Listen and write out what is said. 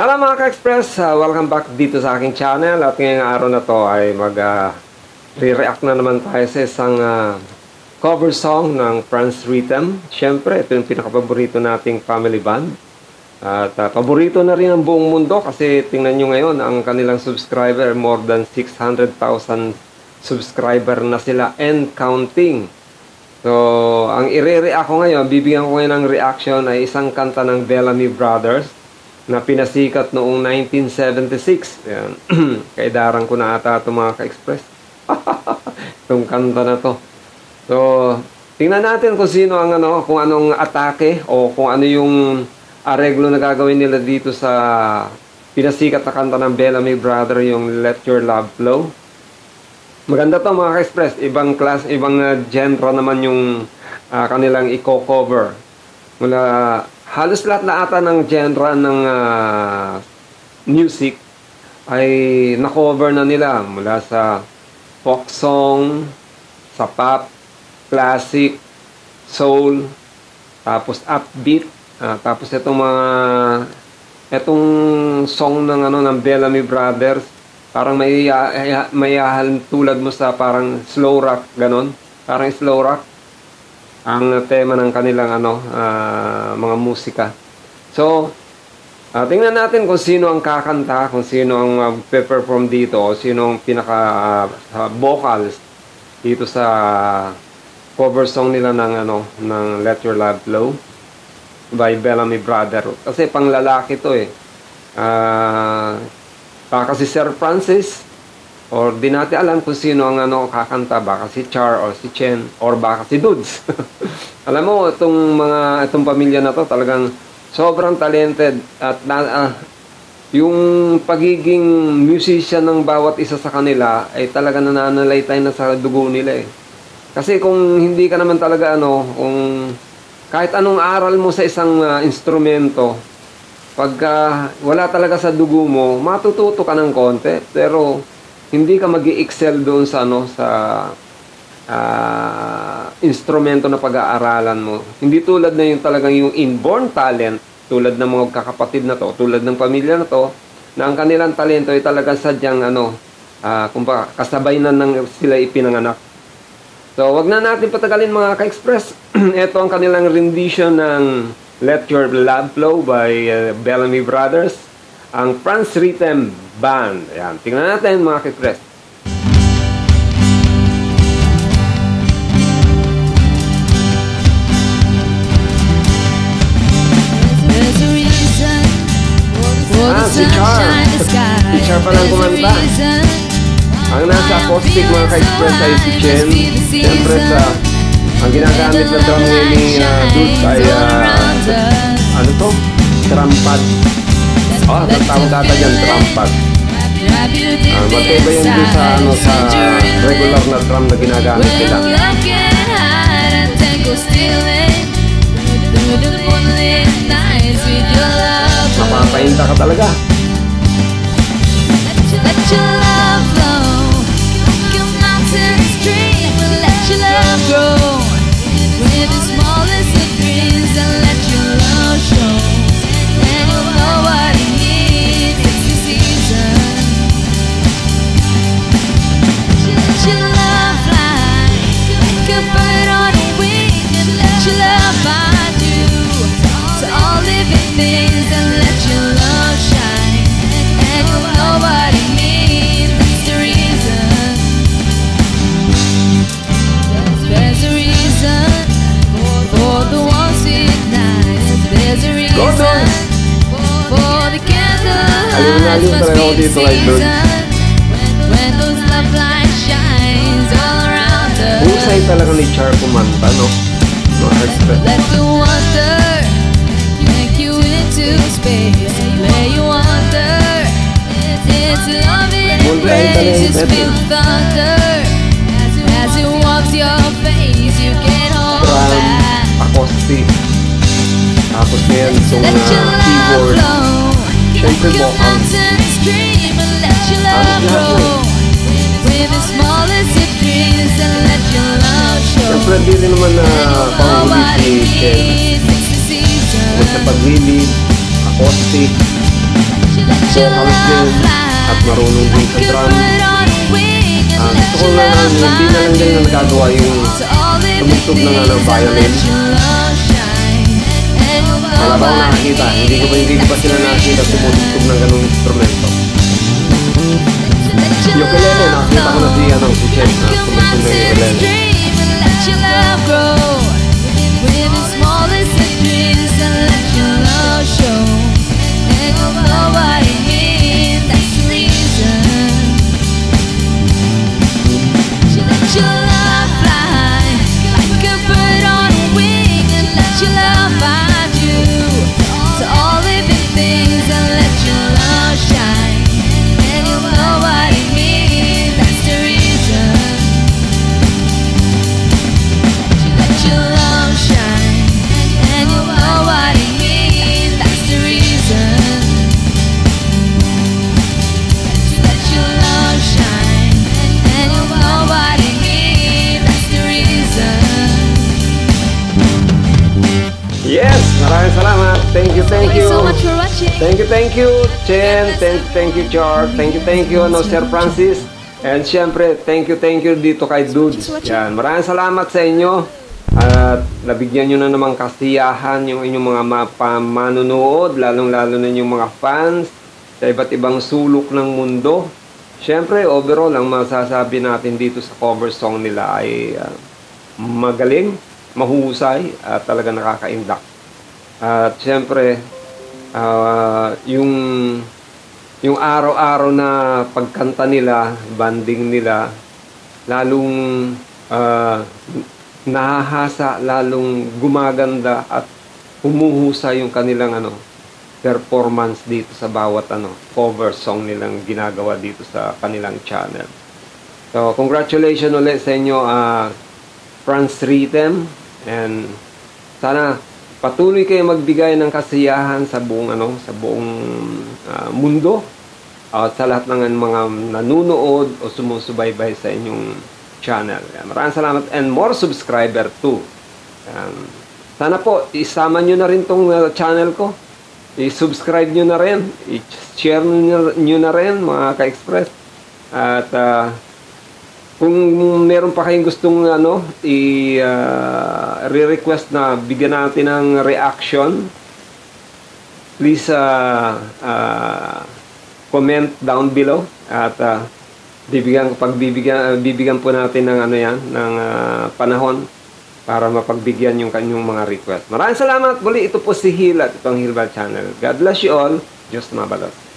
Hello mga ka-express, welcome back dito sa aking channel. At ngayong araw na to ay re-react na naman tayo sa isang cover song ng Franz Rhythm. Siyempre, ito yung pinakapaborito nating family band. At paborito na rin ang buong mundo kasi tingnan nyo ngayon ang kanilang subscriber, more than 600,000 subscriber na sila and counting. So, ang i-react ko ngayon, bibigyan ko ngayon ng reaction ay isang kanta ng Bellamy Brothers na pinasikat noong 1976. Ayan. Kaidaran ko na ata ito mga ka-express. Itong kanta na to. So, tingnan natin kung sino ang kung anong atake o kung ano yung areglo na gagawin nila dito sa pinasikat na kanta ng Bellamy Brothers, yung Let Your Love Flow. Maganda to mga ka-express. Ibang class, ibang genre naman yung kanilang i-cover. Mula halos lahat na ata ng genre ng music ay na-cover na nila, mula sa folk song, sa pop, classic, soul, tapos upbeat, tapos itong song ng ng Bellamy Brothers, parang may tulad mo sa parang slow rock, ganon, parang slow rock ang tema ng kanilang mga musika. So, tingnan natin kung sino ang kakanta, kung sino ang perform dito, o sino ang pinaka vocals dito sa cover song nila ng Let Your Love Flow by Bellamy Brothers. Kasi pang lalaki to eh. Baka si Sir Francis, or di natin alam kung sino ang kakanta, baka si Char or si Chen or baka si Dudes. Alam mo, itong pamilya na to talagang sobrang talented at yung pagiging musician ng bawat isa sa kanila ay talaga nananalaytay na sa dugo nila eh. Kasi kung hindi ka naman talaga kung kahit anong aral mo sa isang instrumento, pagka wala talaga sa dugo mo, matututo ka ng konti, pero hindi ka mag-i-excel doon sa instrumento na pag-aaralan mo. Hindi tulad na yung talagang yung inborn talent, tulad ng mga kakapatid na to, tulad ng pamilya na to, na ang kanilang talento ay talagang sadyang kumbaga kasabay na nang sila ipinanganak. So, wag na natin patagalin mga ka-express. Ito ang kanilang rendition ng Let Your Love Flow by Bellamy Brothers, ang Franz Rhythm Band. Ayan, tingnan natin mga ka-express. Si Char. Si Char palang kumanta. Ang nasa acoustic mga ka-express ay si Chen. Siyempre ang ginagamit na drum ni Dudes ay drum pad. Natawag data dyan, drum pad. Magkaiba yan doon sa regular na drum na ginagamit nila. Mapapahinta ka talaga. Let your love flow like a mountain stream. Let your love grow with the smallest of dreams, and let your love show. And you'll know what it means. It's the season. Let your love fly like a bird on a wing, and let your love find you to all living things, and let your love shine. And you'll know what it means. It's the reason. There's a reason for the ones with nights. There's a reason for the candlelight. Must be the season when those love lights shines all around us. Husay talaga ni Char kumanta, no? Let the wonder take you into space, where you wonder. It's love in embraces, feel thunder as it walks your face. You can't hold back. Acoustic. Tapos ngayon itong Let your love keyboard. flow Siyempre like a vocals. mountain stream, and let your love grow with the smallest of dreams, and let your love show. Siyempre hindi rin naman na pang-ulit ni Chen. Sa paglilid, acoustic. vocalist din at marunong din sa drum. Gusto ko na hindi na lang din na nagagawa yung tumugtog na nga ng violin. Wala ba akong nakakita? Hindi ko ba sila nakakita tumutugtog ng ganung instrumento? Ukulele, nakakita ko na si Chen na tumutugtog ng ukulele. Yes, maraming salamat. Thank you. Thank you so much for watching. Thank you, Chen. Thank you, Char. Thank you, Sir Francis. And syempre, thank you dito kay Dudes. Yan, maraming salamat sa inyo. At nabigyan nyo na namang kasiyahan yung inyong mga manunood, lalong-lalo na yung mga fans sa iba't ibang sulok ng mundo. Syempre, overall, ang masasabi natin dito sa cover song nila ay magaling, mahusay at talaga nakaka-induct. At syempre, yung araw-araw na pagkanta nila, banding nila, lalong nahahasa, lalong gumaganda at humuhusay yung kanilang performance dito sa bawat cover song nilang ginagawa dito sa kanilang channel. So, congratulations ulit sa inyo, Franz Rhythm, and sana patuloy kayo magbigay ng kasiyahan sa buong mundo at sa lahat ng mga nanunood o sumusubaybay sa inyong channel. Maraming salamat and more subscriber too. Sana po isama nyo na rin tong channel ko. I-subscribe nyo na rin, i-share nyo na rin mga ka-express. At kung meron pa kayong gustong i-request na bigyan natin ng reaction, please comment down below at bibigyan po natin ng ng panahon para mapagbigyan yung kanyang mga request. Maraming salamat. Muli, ito po si Hil at itong Hilbert Channel. God bless you all. Diyos mabalos.